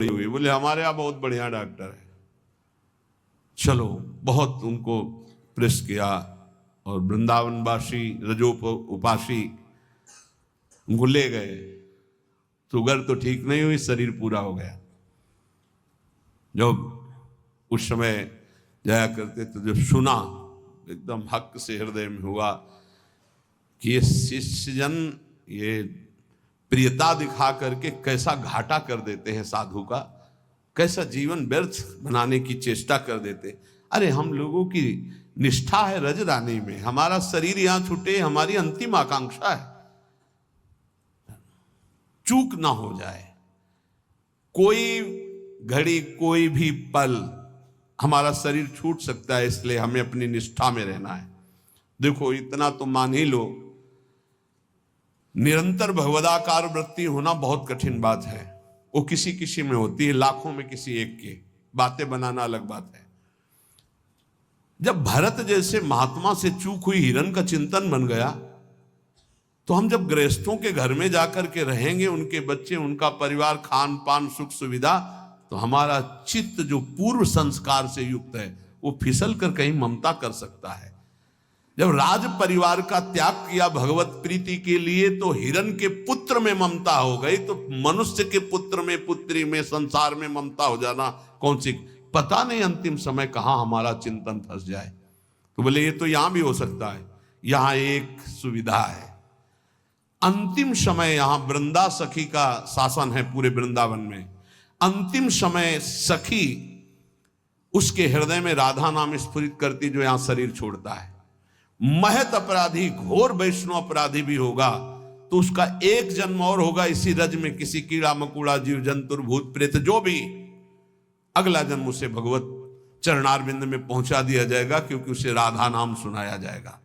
हुई। बोले हमारे यहाँ बहुत बढ़िया डॉक्टर है। चलो, बहुत उनको प्रेस किया और वृंदावनवासी रजोप उपासी उनको ले गए। शुगर तो ठीक नहीं हुई, शरीर पूरा हो गया। जब उस समय जाया करते तो जब सुना एकदम हक से हृदय में हुआ कि ये शिष्यजन ये प्रियता दिखा करके कैसा घाटा कर देते हैं साधु का, कैसा जीवन व्यर्थ बनाने की चेष्टा कर देते। अरे हम लोगों की निष्ठा है रजदानी में, हमारा शरीर यहां छूटे हमारी अंतिम आकांक्षा है, चूक ना हो जाए। कोई घड़ी कोई भी पल हमारा शरीर छूट सकता है, इसलिए हमें अपनी निष्ठा में रहना है। देखो इतना तो मान ही लो, निरंतर भगवदाकार वृत्ति होना बहुत कठिन बात है। वो किसी किसी में होती है, लाखों में किसी एक के। बातें बनाना अलग बात है। जब भरत जैसे महात्मा से चूक हुई हिरण का चिंतन बन गया, तो हम जब गृहस्थों के घर में जाकर के रहेंगे, उनके बच्चे उनका परिवार, खान पान सुख सुविधा, तो हमारा चित्त जो पूर्व संस्कार से युक्त है वो फिसल कर कहीं ममता कर सकता है। जब राज परिवार का त्याग किया भगवत प्रीति के लिए, तो हिरण के पुत्र में ममता हो गई, तो मनुष्य के पुत्र में, पुत्री में, संसार में ममता हो जाना कौन सी। पता नहीं अंतिम समय कहां हमारा चिंतन फंस जाए। तो बोले ये तो यहां भी हो सकता है। यहां एक सुविधा है, अंतिम समय यहां वृंदा सखी का शासन है पूरे वृंदावन में। अंतिम समय सखी उसके हृदय में राधा नाम स्फुरित करती, जो यहां शरीर छोड़ता है। महत अपराधी, घोर वैष्णव अपराधी भी होगा तो उसका एक जन्म और होगा इसी रज में, किसी कीड़ा मकुड़ा जीव जंतुर भूत प्रेत जो भी, अगला जन्म उसे भगवत चरणारविंद में पहुंचा दिया जाएगा, क्योंकि उसे राधा नाम सुनाया जाएगा।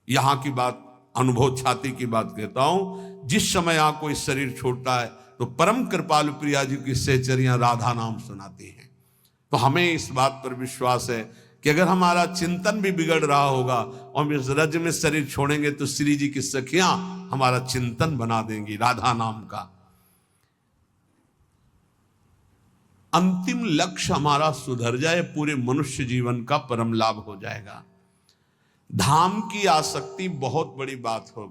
यहां की बात, अनुभव छाती की बात कहता हूं। जिस समय यहां कोई शरीर छोड़ता है तो परम कृपालु प्रिया जी की सहचरियां राधा नाम सुनाती हैं। तो हमें इस बात पर विश्वास है कि अगर हमारा चिंतन भी बिगड़ रहा होगा और हम इस रज में शरीर छोड़ेंगे, तो श्री जी की सखियां हमारा चिंतन बना देंगी राधा नाम का। अंतिम लक्ष्य हमारा सुधर जाए, पूरे मनुष्य जीवन का परम लाभ हो जाएगा। धाम की आसक्ति बहुत बड़ी बात हो गई।